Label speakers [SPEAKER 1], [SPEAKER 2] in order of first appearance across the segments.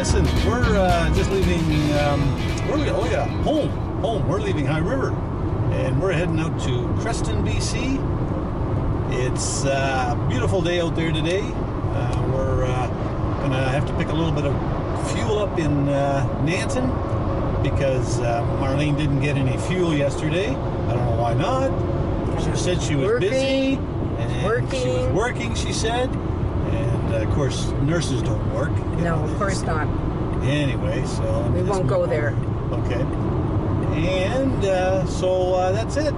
[SPEAKER 1] listen, we're just leaving, home. We're leaving High River, and we're heading out to Creston, BC. It's a beautiful day out there today. We're gonna have to pick a little bit of fuel up in Nanton because Marlene didn't get any fuel yesterday. I don't know why not. She said she was busy. And she was working, she said. And of course, nurses don't work.
[SPEAKER 2] No, of course not.
[SPEAKER 1] Anyway, so
[SPEAKER 2] we won't go there.
[SPEAKER 1] Okay. And so that's it.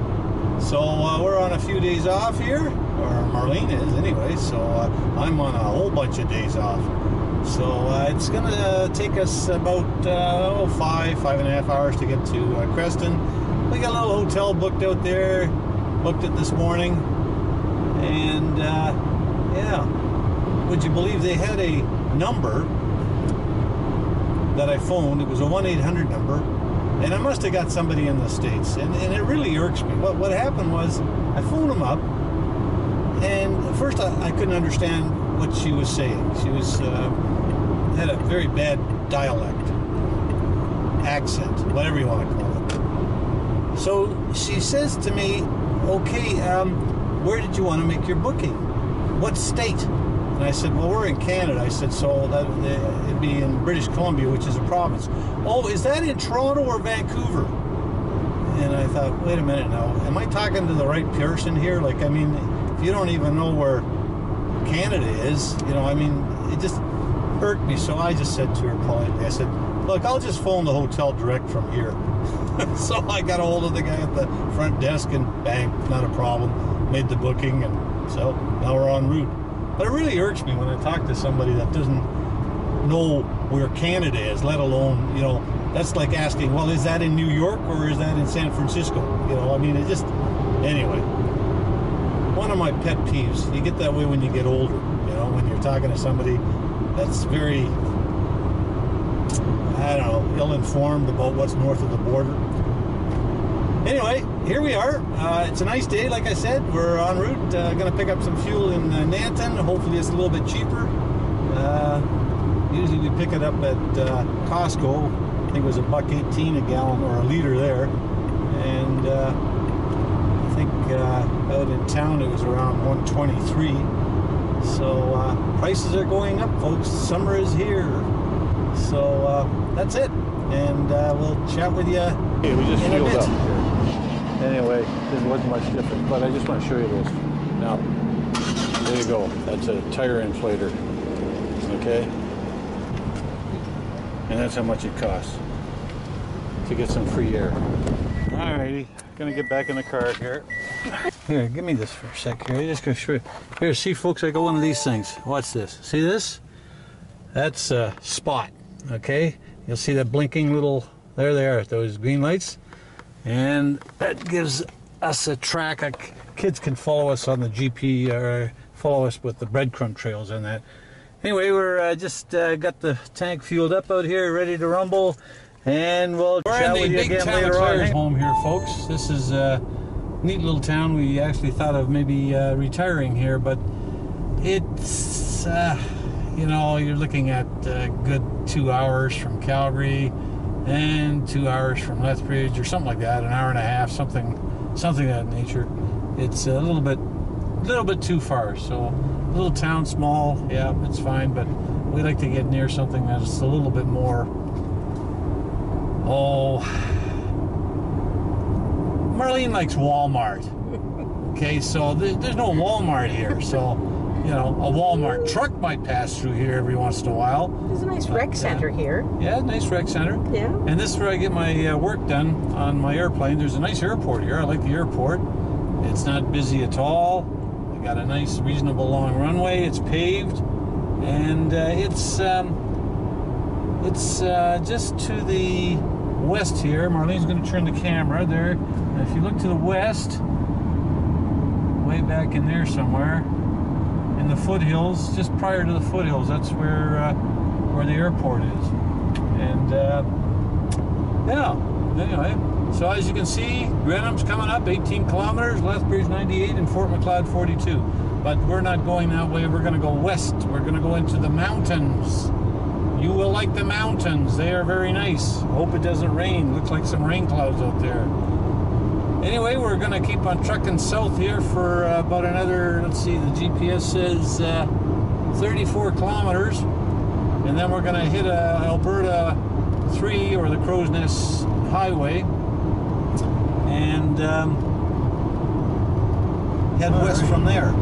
[SPEAKER 1] So we're on a few days off here, or Marlene is anyway. So I'm on a whole bunch of days off. So it's gonna take us about 5.5 hours to get to Creston. We got a little hotel booked out there. Booked it this morning, and yeah. Would you believe they had a number that I phoned? It was a 1-800 number, and I must have got somebody in the States, and it really irks me. What happened was I phoned them up, and at first I couldn't understand what she was saying. She was had a very bad dialect, accent, whatever you want to call it. So she says to me, okay, where did you want to make your booking? What state? And I said, well, we're in Canada. I said, so it'd be in British Columbia, which is a province. Oh, is that in Toronto or Vancouver? And I thought, wait a minute now, am I talking to the right person here? Like, I mean, if you don't even know where Canada is, you know, I mean, it just irked me. So I just said to her politely, I said, look, I'll just phone the hotel direct from here. So I got a hold of the guy at the front desk, and bang, not a problem. Made the booking, and so now we're en route. But it really irks me when I talk to somebody that doesn't know where Canada is, let alone, you know, that's like asking, well, is that in New York or is that in San Francisco? You know, I mean, it just, anyway. One of my pet peeves, you get that way when you get older, you know, when you're talking to somebody that's very, I don't know, ill-informed about what's north of the border. Anyway, here we are. It's a nice day, like I said. We're en route. Going to pick up some fuel in Nanton. Hopefully it's a little bit cheaper. Usually we pick it up at Costco. I think it was $1.18 a gallon, or a liter there. And I think out in town it was around $1.23. So prices are going up, folks. Summer is here. So that's it, and we'll chat with you. Okay, we just fueled up here. Anyway, this wasn't much different, but I just want to show you this. Now, there you go. That's a tire inflator. Okay, and that's how much it costs to get some free air. Alrighty, gonna get back in the car here. Here, give me this for a sec here. I'm just gonna show you. Here, see, folks, I got one of these things. Watch this. See this? That's a spot. Okay, you'll see that blinking little, there they are, those green lights, and that gives us a track. Kids can follow us on the GP, or follow us with the breadcrumb trails and that. Anyway, we're just got the tank fueled up out here, ready to rumble, and we'll chat with you again later on. Home here, folks. This is a neat little town. We actually thought of maybe retiring here, but it's you know, you're looking at a good 2 hours from Calgary and 2 hours from Lethbridge, or something like that, an hour and a half, something of that nature. It's a little bit too far. So a little town, small, yeah, it's fine, but we like to get near something that's a little bit more, Marlene likes Walmart. Okay, so there's no Walmart here, so you know, a Walmart truck might pass through here every once in a while.
[SPEAKER 2] There's a nice rec center here.
[SPEAKER 1] Yeah, nice rec center.
[SPEAKER 2] Yeah.
[SPEAKER 1] And this is where I get my work done on my airplane. There's a nice airport here. I like the airport. It's not busy at all. We got a nice, reasonable long runway. It's paved, and it's just to the west here. Marlene's going to turn the camera there. And if you look to the west, way back in there somewhere, in the foothills, just prior to the foothills, that's where the airport is. And yeah, anyway, so as you can see, Grenham's coming up 18 kilometers, Lethbridge 98, and Fort Macleod 42. But we're not going that way. We're going to go west. We're going to go into the mountains. You will like the mountains. They are very nice. Hope it doesn't rain. Looks like some rain clouds out there. Anyway, we're going to keep on trucking south here for about another, let's see, the GPS says 34 kilometers. And then we're going to hit Alberta 3, or the Crow's Nest Highway. And head west from there.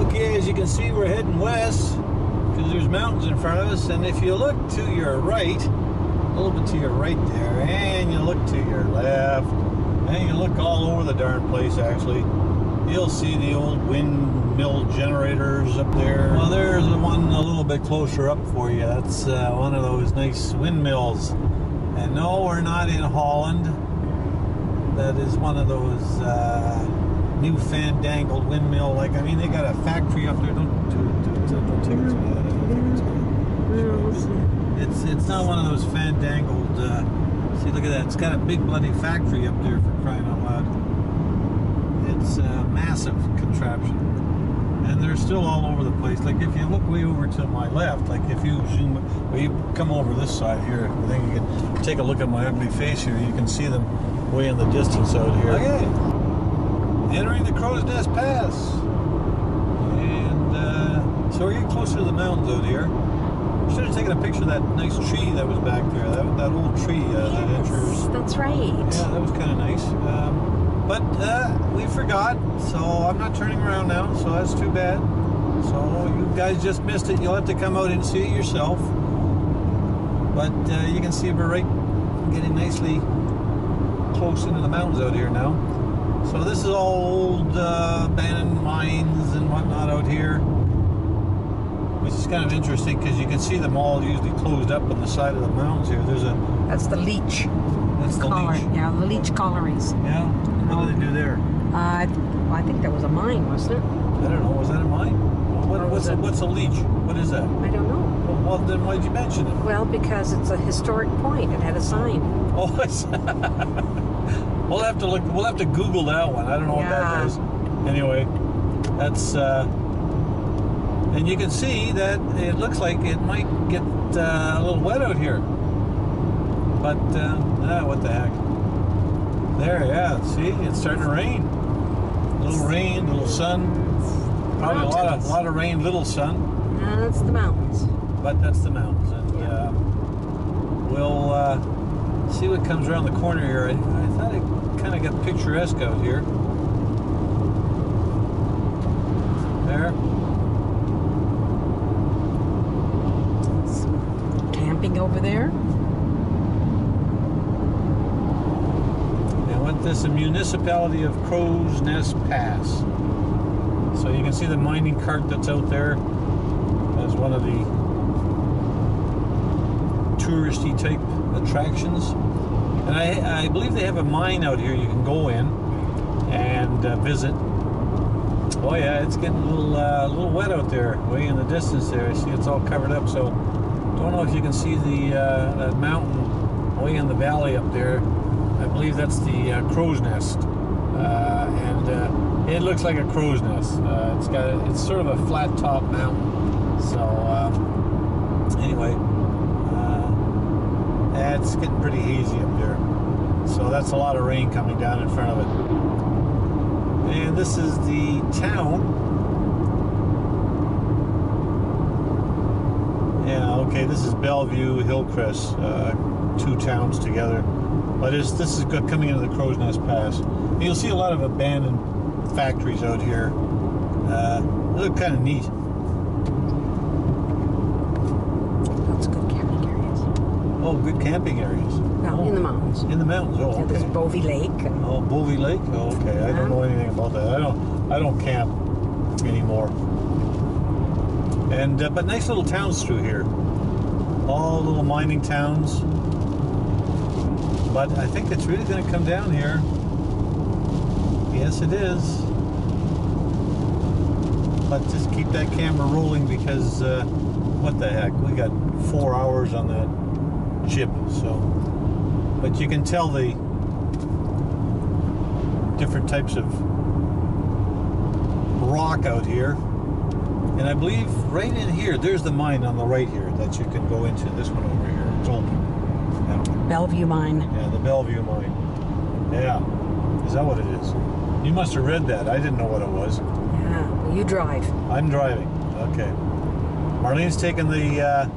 [SPEAKER 1] Okay, as you can see, we're heading west because there's mountains in front of us. And if you look to your right, a little bit to your right there, and you look to your left, and you look all over the darn place, actually, you'll see the old windmill generators up there. Well, there's the one a little bit closer up for you. That's one of those nice windmills. And no, we're not in Holland. That is one of those new fandangled windmill. Like, I mean, they got a factory up there. Don't take it to me. It's not one of those fandangled. See, look at that. It's got a big bloody factory up there, for crying out loud. It's a massive contraption. And they're still all over the place. Like, if you look way over to my left, like if you zoom, well, you come over this side here, I think you can take a look at my ugly face here. You can see them way in the distance out here. Okay. Entering the Crow's Nest Pass. And so we're getting closer to the mountains out here. Should have taken a picture of that nice tree that was back there. That old tree that enters.
[SPEAKER 2] That's right.
[SPEAKER 1] Yeah, that was kind of nice. But we forgot, so I'm not turning around now, so that's too bad. So you guys just missed it. You'll have to come out and see it yourself. But you can see we're right getting nicely close into the mountains out here now. So this is all old abandoned mines and whatnot out here, which is kind of interesting because you can see them all usually closed up on the side of the mountains here.
[SPEAKER 2] That's the leech.
[SPEAKER 1] That's the leech.
[SPEAKER 2] Yeah, the leech collieries.
[SPEAKER 1] Yeah. What do they do there?
[SPEAKER 2] I think that was a mine, wasn't it?
[SPEAKER 1] I don't know. Was that a mine? What's a leech? What is that?
[SPEAKER 2] I don't know.
[SPEAKER 1] Well, then why did you mention it?
[SPEAKER 2] Well, because it's a historic point. It had a sign.
[SPEAKER 1] Oh, it's we'll have to look. We'll have to Google that one. I don't know what that is. Anyway, that's and you can see that it looks like it might get a little wet out here. But what the heck? There, yeah. See, it's starting to rain. A little rain, little sun. Probably a lot of rain, little sun.
[SPEAKER 2] That's the mountains.
[SPEAKER 1] But that's the mountains, and we'll see what comes around the corner here. I thought it kind of got picturesque out here. There.
[SPEAKER 2] Camping over there.
[SPEAKER 1] This is the municipality of Crow's Nest Pass. So you can see the mining cart that's out there as one of the touristy type attractions. And I believe they have a mine out here you can go in and visit. Oh yeah, it's getting a little wet out there, way in the distance there. I see it's all covered up. So don't know if you can see the that mountain way in the valley up there. I believe that's the Crow's Nest, and it looks like a crow's nest. It's sort of a flat top mountain. So anyway, it's getting pretty hazy up there. So that's a lot of rain coming down in front of it. And this is the town. Yeah, okay. This is Bellevue, Hillcrest, 2 towns together. But this is coming into the Crow's Nest Pass. And you'll see a lot of abandoned factories out here. They look kind of neat.
[SPEAKER 2] That's good camping areas.
[SPEAKER 1] Oh, good camping areas.
[SPEAKER 2] No, in the mountains.
[SPEAKER 1] In the mountains. Oh, okay.
[SPEAKER 2] There's Bovey Lake.
[SPEAKER 1] Oh, Bovey Lake. Oh, okay. I don't know anything about that. I don't camp anymore. And but nice little towns through here. All little mining towns. But I think it's really going to come down here. Yes, it is. But just keep that camera rolling because what the heck? We got 4 hours on that chip. So, but you can tell the different types of rock out here. And I believe right in here, there's the mine on the right here that you can go into. This one over here, it's open. That one.
[SPEAKER 2] Bellevue Mine.
[SPEAKER 1] Yeah, the Bellevue mine. Yeah, is that what it is? You must have read that. I didn't know what it was.
[SPEAKER 2] Yeah, well, you drive.
[SPEAKER 1] I'm driving. Okay. Marlene's taking the
[SPEAKER 2] Yeah.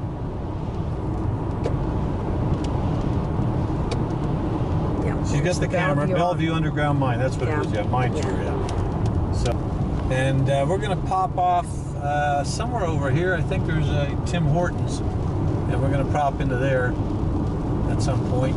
[SPEAKER 1] she's got the camera. Bellevue Underground Mine. That's what it is. Yeah, mine tour. Yeah. So, and we're gonna pop off somewhere over here. I think there's a Tim Hortons, and we're gonna pop into there at some point.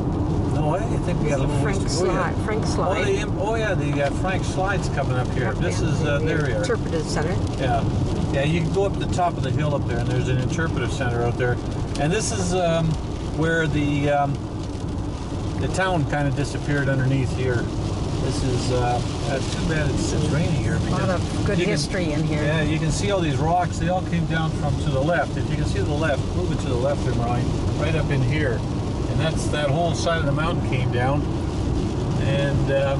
[SPEAKER 1] No, I think we got a little ways to go yet.
[SPEAKER 2] Frank Slide.
[SPEAKER 1] Oh yeah, the Frank Slide's coming up here. This is there we are.
[SPEAKER 2] Interpretive Center.
[SPEAKER 1] Yeah, yeah. You can go up the top of the hill up there, and there's an interpretive center out there. And this is where the town kind of disappeared underneath here. This is too bad it's raining here.
[SPEAKER 2] A lot of good history in here.
[SPEAKER 1] Yeah, you can see all these rocks. They all came down from to the left. If you can see the left, move it to the left there, Mariah, right up in here. And that's that whole side of the mountain came down. And
[SPEAKER 2] a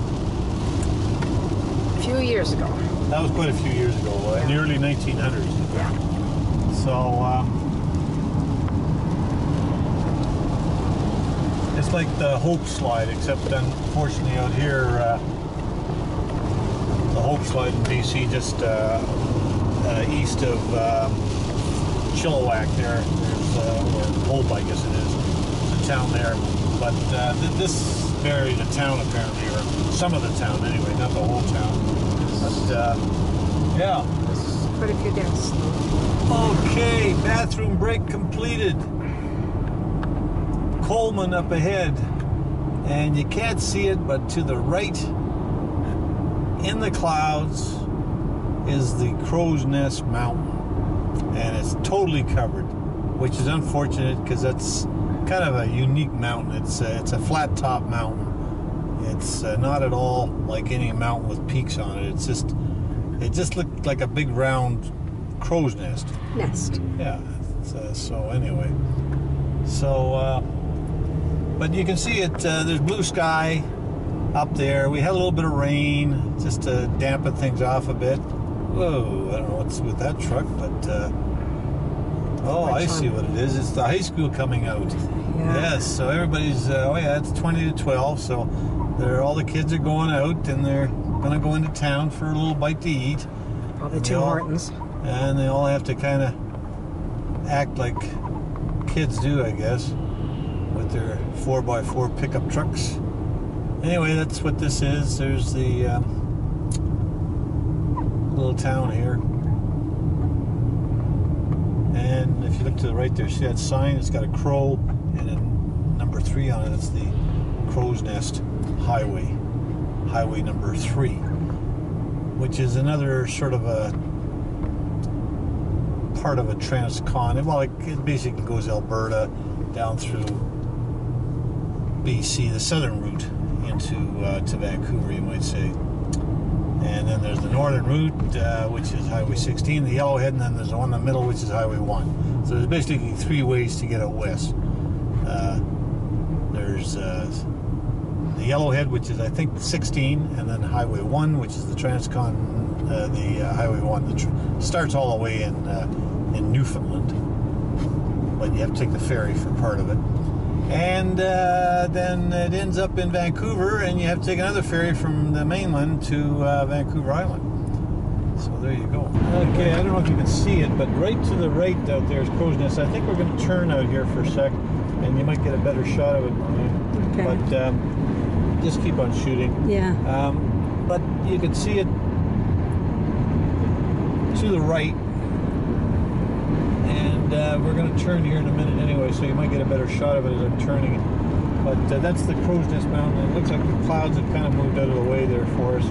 [SPEAKER 2] few years ago.
[SPEAKER 1] That was quite a few years ago, in the early 1900s.
[SPEAKER 2] Yeah.
[SPEAKER 1] So it's like the Hope Slide, except unfortunately out here, the Hope Slide in BC, just east of Chilliwack there. There's, or Hope, I guess it is. Town there, but this buried the town apparently, or some of the town anyway, not the whole town. But yeah,
[SPEAKER 2] Quite a few deaths.
[SPEAKER 1] Okay, bathroom break completed. Coleman up ahead, and you can't see it, but to the right in the clouds is the Crow's Nest Mountain, and it's totally covered, which is unfortunate because that's kind of a unique mountain. It's a flat top mountain. It's not at all like any mountain with peaks on it. It just looked like a big round crow's nest. Yeah. So anyway, but you can see it. There's blue sky up there. We had a little bit of rain just to dampen things off a bit. Whoa! I don't know what's with that truck, but. Oh, I see what it is. It's the high school coming out.
[SPEAKER 2] Yeah.
[SPEAKER 1] Yes, so everybody's, oh yeah, it's 20 to 12, so all the kids are going out, and they're going to go into town for a little bite to eat.
[SPEAKER 2] Probably Tim Hortons.
[SPEAKER 1] And they all have to kind of act like kids do, I guess, with their 4x4 pickup trucks. Anyway, that's what this is. There's the little town here. And if you look to the right there, see that sign? It's got a crow and then number 3 on it. It's the Crow's Nest Highway, Highway number 3, which is another sort of a part of a transcon. Well, it basically goes Alberta down through BC, the southern route into to Vancouver, you might say. And then there's the northern route, which is Highway 16, the Yellowhead, and then there's the one in the middle, which is Highway 1. So there's basically 3 ways to get out west. There's the Yellowhead, which is, I think, 16, and then Highway 1, which is the Transcon, the Highway 1 that starts all the way in Newfoundland. But you have to take the ferry for part of it. And then it ends up in Vancouver, and you have to take another ferry from the mainland to Vancouver Island. So there you go. Okay, I don't know if you can see it, but right to the right out there is Crow's Nest. I think we're going to turn out here for a sec, and you might get a better shot of it.
[SPEAKER 2] Okay.
[SPEAKER 1] But just keep on shooting.
[SPEAKER 2] Yeah.
[SPEAKER 1] But you can see it to the right. And we're going to turn here in a minute anyway, so you might get a better shot of it as I'm turning it. But that's the Crow's Nest Mountain. It looks like the clouds have kind of moved out of the way there for us.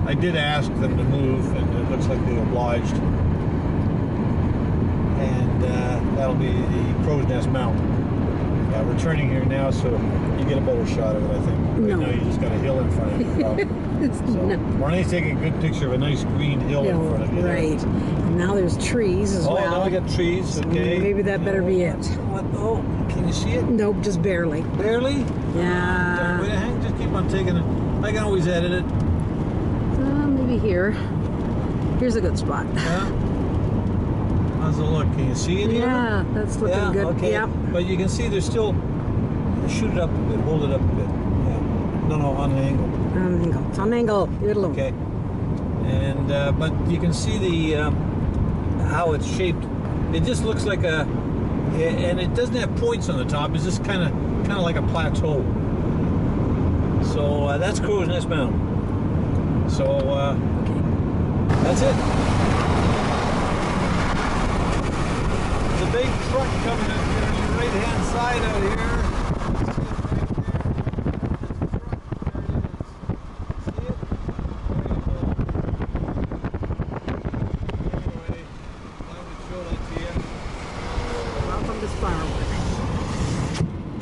[SPEAKER 1] I did ask them to move, and it looks like they obliged. And that'll be the Crow's Nest Mountain. We're turning here now, so you get a better shot of it, I think. Right now you just got a hill in front of you. Marlene's taking a good picture of a nice green hill in front of you.
[SPEAKER 2] Right. And now there's trees as well.
[SPEAKER 1] Oh, now we got trees, okay.
[SPEAKER 2] Maybe that better be it.
[SPEAKER 1] What? Oh, can you see it?
[SPEAKER 2] Nope, just barely.
[SPEAKER 1] Barely?
[SPEAKER 2] Yeah.
[SPEAKER 1] Wait, hang, just keep on taking it. I can always edit it.
[SPEAKER 2] Maybe here. Here's a good spot.
[SPEAKER 1] Yeah. How's it look? Can you see it here?
[SPEAKER 2] Yeah, that's looking
[SPEAKER 1] Yeah,
[SPEAKER 2] good.
[SPEAKER 1] okay.
[SPEAKER 2] Yep.
[SPEAKER 1] But you can see there's still, shoot it up a bit, hold it up a bit. Yeah. No, on an angle.
[SPEAKER 2] On an angle. It's on an angle. Leave it alone.
[SPEAKER 1] Okay. And, but you can see the, how it's shaped. It just looks like a, and it doesn't have points on the top. It's just kind of like a plateau. So that's Crow's Nest Mountain. So that's it. There's a big truck coming in here on the right-hand side out here.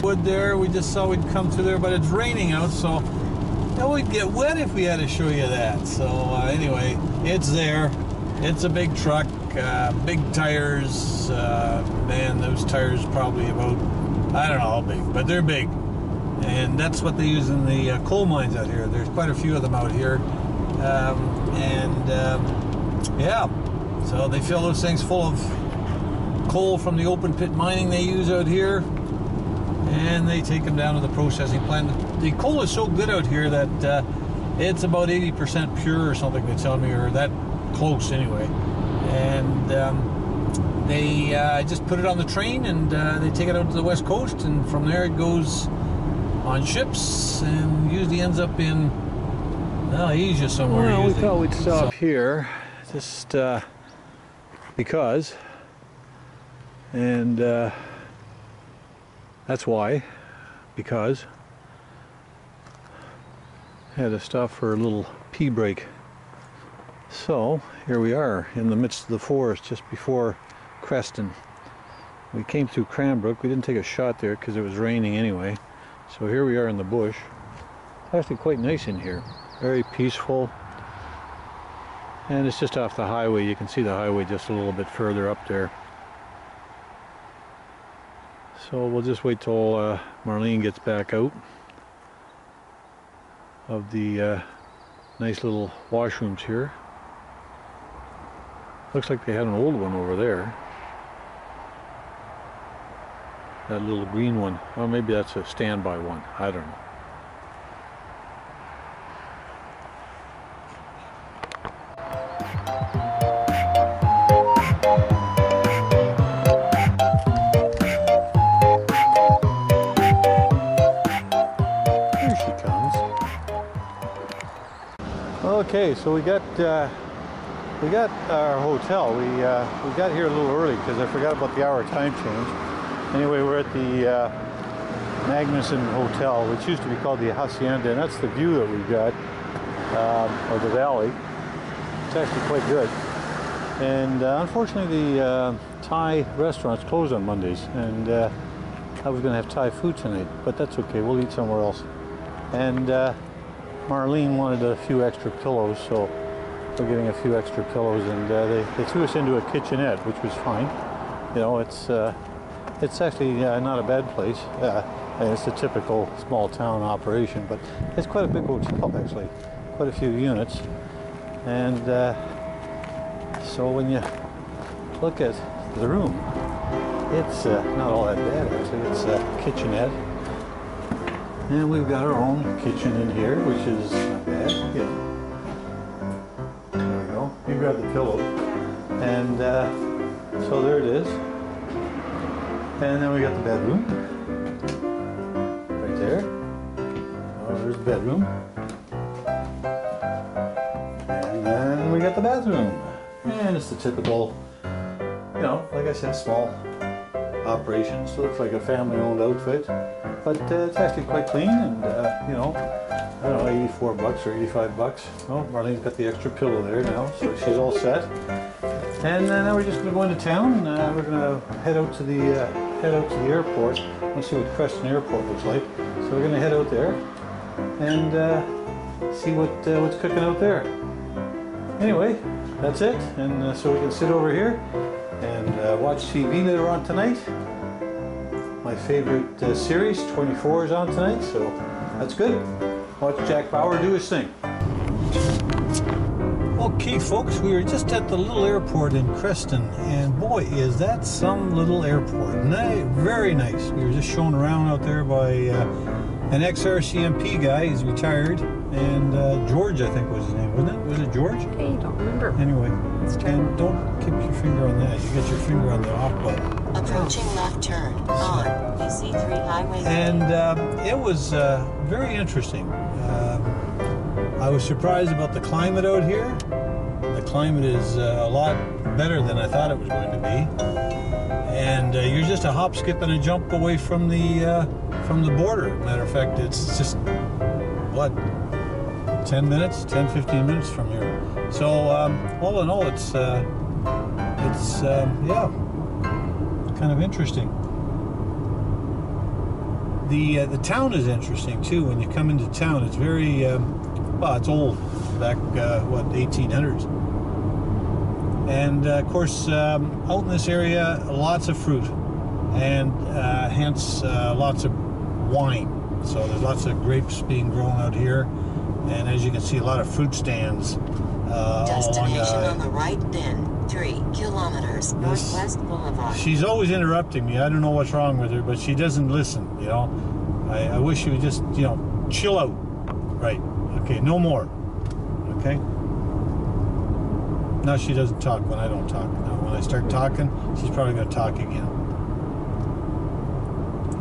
[SPEAKER 1] Wood there, we just saw we'd come through there, but it's raining out, so we'd get wet if we had to show you that. So anyway, it's there. It's a big truck, big tires. Man, those tires probably about, I don't know how big, but they're big. And that's what they use in the coal mines out here. There's quite a few of them out here. Yeah, so they fill those things full of coal from the open pit mining they use out here. And they take them down to the processing plant. The coal is so good out here that it's about 80% pure or something, they tell me, or that close anyway. And they just put it on the train and they take it out to the west coast, and from there it goes on ships and usually ends up in Asia somewhere.
[SPEAKER 3] Well, we thought we'd stop here just because, and that's why, because I had to stop for a little pee break. So here we are in the midst of the forest just before Creston. We came through Cranbrook. We didn't take a shot there because it was raining anyway. So here we are in the bush. It's actually quite nice in here. Very peaceful. And it's just off the highway. You can see the highway just a little bit further up there. So we'll just wait till Marlene gets back out of the nice little washrooms here. Looks like they had an old one over there. That little green one. Or maybe that's a standby one. I don't know. Okay, so we got our hotel. We got here a little early because I forgot about the hour time change. Anyway, we're at the Magnuson Hotel, which used to be called the Hacienda, and that's the view that we got of the valley. It's actually quite good. And unfortunately, the Thai restaurant's closed on Mondays, and I was going to have Thai food tonight, but that's okay. We'll eat somewhere else. And Marlene wanted a few extra pillows, so we're getting a few extra pillows, and they threw us into a kitchenette, which was fine. You know, it's actually not a bad place. It's a typical small town operation, but it's quite a big hotel actually, quite a few units. And so when you look at the room, it's not all that bad actually. It's a kitchenette. And we've got our own kitchen in here, which is not bad. Yeah. There we go. You grab the pillow. And so there it is. And then we got the bedroom. Right there. Oh, there's the bedroom. And then we got the bathroom. And it's the typical, you know, like I said, small operation. So it looks like a family-owned outfit. But it's actually quite clean, and you know, I don't know, 84 bucks or 85 bucks. Oh, Marlene's got the extra pillow there now, so she's all set. And now we're just going to go into town. We're going to head out to the airport. Let's see what Creston Airport looks like. So we're going to head out there and see what's cooking out there. Anyway, that's it. And so we can sit over here and watch TV later on tonight. My favorite series, 24, is on tonight, so that's good. Watch Jack Bauer do his thing.
[SPEAKER 1] Okay, folks, we were just at the little airport in Creston, and boy, is that some little airport. Very nice. We were just shown around out there by an ex-RCMP guy. He's retired, and George, I think was his name, wasn't it? Was it George?
[SPEAKER 2] Hey, don't remember.
[SPEAKER 1] Anyway,
[SPEAKER 2] Let's try.
[SPEAKER 1] and don't keep your finger on that. You get your finger on the off button.
[SPEAKER 4] Approaching left turn on PC3 Highway.
[SPEAKER 1] And it was very interesting. I was surprised about the climate out here. The climate is a lot better than I thought it was going to be. And you're just a hop, skip, and a jump away from the border. Matter of fact, it's just, what, 10 minutes, 10, 15 minutes from here. So all in all, it's yeah, kind of interesting. The town is interesting too. When you come into town, it's very well, it's old, back what, 1800s, and of course out in this area, lots of fruit, and hence lots of wine. So there's lots of grapes being grown out here, and as you can see, a lot of fruit stands
[SPEAKER 4] Destination
[SPEAKER 1] along.
[SPEAKER 4] on the right, then 3 kilometers Northwest Boulevard.
[SPEAKER 1] She's always interrupting me. I don't know what's wrong with her, but she doesn't listen, you know. I wish she would just, you know, chill out. Right. Okay, no more. Okay? Now she doesn't talk when I don't talk. Now when I start talking, she's probably going to talk again.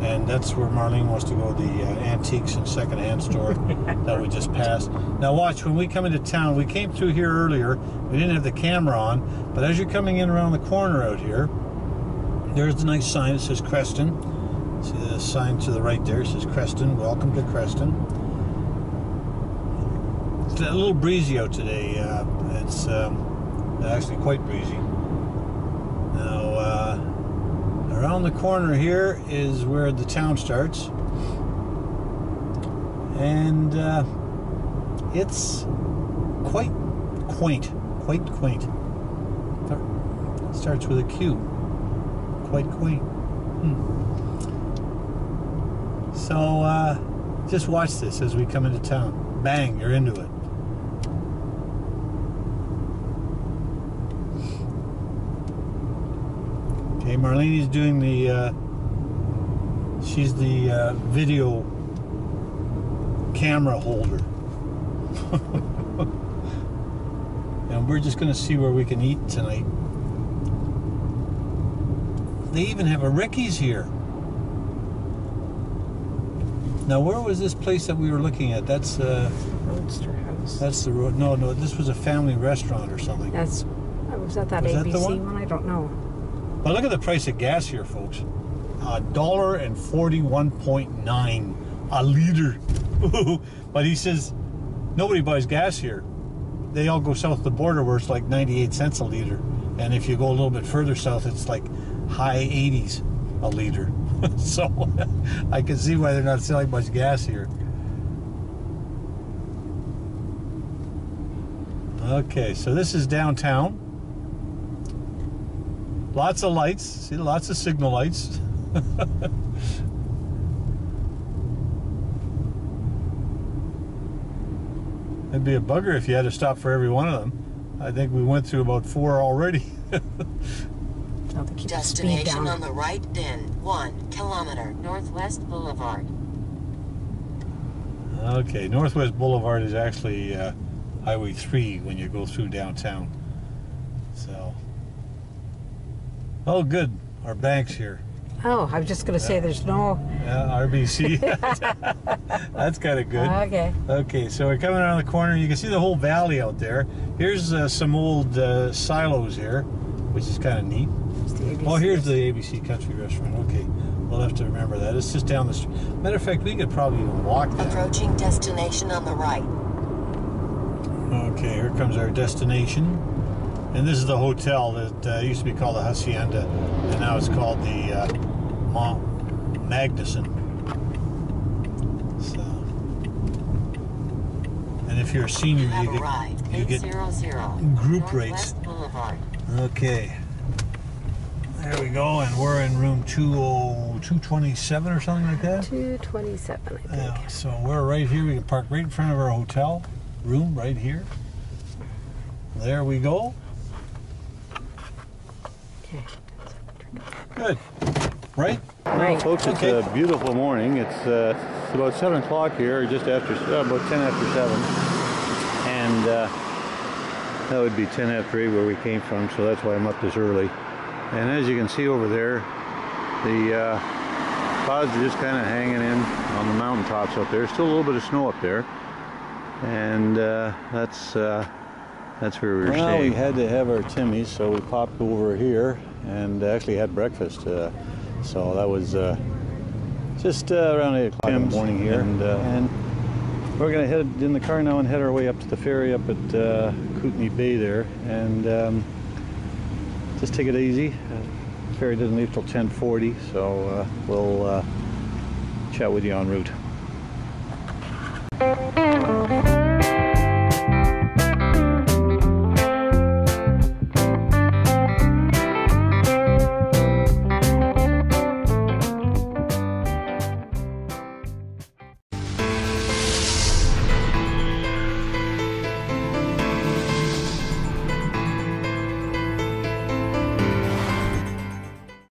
[SPEAKER 1] And that's where Marlene wants to go, the antiques and secondhand store that we just passed. Now watch, when we come into town, we came through here earlier. We didn't have the camera on, but as you're coming in around the corner out here, there's the nice sign that says Creston. See the sign to the right there, it says Creston, welcome to Creston. It's a little breezy out today. It's actually quite breezy. Now, around the corner here is where the town starts, and it's quite quaint. It starts with a Q. Quite quaint. So just watch this as we come into town. Bang, you're into it. Okay, Marlene is doing the, she's the video camera holder. And we're just going to see where we can eat tonight. They even have a Ricky's here. Now, where was this place that we were looking at? That's
[SPEAKER 2] Roadster House.
[SPEAKER 1] that's the road. No, this was a family restaurant or something.
[SPEAKER 2] Was that
[SPEAKER 1] Was that
[SPEAKER 2] ABC
[SPEAKER 1] the one?
[SPEAKER 2] one? I don't know.
[SPEAKER 1] But look at the price of gas here, folks. $1.41.9 a liter. But he says nobody buys gas here. They all go south of the border where it's like 98 cents a liter. And if you go a little bit further south, it's like high 80s a liter. So I can see why they're not selling much gas here. Okay, so this is downtown. Lots of lights. See, lots of signal lights. It'd be a bugger if you had to stop for every one of them. I think we went through about 4 already.
[SPEAKER 2] I'll have to keep the speed
[SPEAKER 4] Destination
[SPEAKER 2] down.
[SPEAKER 4] on the right, then 1 kilometer Northwest Boulevard.
[SPEAKER 1] Okay, Northwest Boulevard is actually Highway 3 when you go through downtown. So, oh, good. Our bank's here.
[SPEAKER 2] Oh, I was just going to say there's no...
[SPEAKER 1] Yeah, RBC. That's kind of good.
[SPEAKER 2] Okay.
[SPEAKER 1] Okay, so we're coming around the corner. You can see the whole valley out there. Here's some old silos here, which is kind of neat. Oh, here's the ABC Country Restaurant. Okay, we'll have to remember that. It's just down the street. Matter of fact, we could probably even walk that.
[SPEAKER 4] Approaching destination on the right.
[SPEAKER 1] Okay, here comes our destination. And this is the hotel that used to be called the Hacienda, and now it's called the Magnuson. So, and if you're a senior, you get group rates.
[SPEAKER 4] Boulevard.
[SPEAKER 1] Okay. There we go, and we're in room 227 or something like that.
[SPEAKER 2] 227, I think.
[SPEAKER 1] Yeah, so we're right here. We can park right in front of our hotel room right here. There we go.
[SPEAKER 2] Okay.
[SPEAKER 1] Good. Right?
[SPEAKER 2] Right.
[SPEAKER 3] Folks, it's
[SPEAKER 1] Okay.
[SPEAKER 3] a beautiful morning. It's about 7 o'clock here, just after, about 10 after 7. And that would be 10 after 8 where we came from, so that's why I'm up this early. And as you can see over there, the clouds are just kind of hanging in on the mountaintops up there. Still a little bit of snow up there. And that's where we were staying. We had to have our Timmies, so we popped over here and actually had breakfast. So that was just around 8 o'clock in the morning here. And we're going to head in the car now and head our way up to the ferry up at Kootenay Bay there. And just take it easy. The ferry doesn't leave till 10:40, so we'll chat with you en route.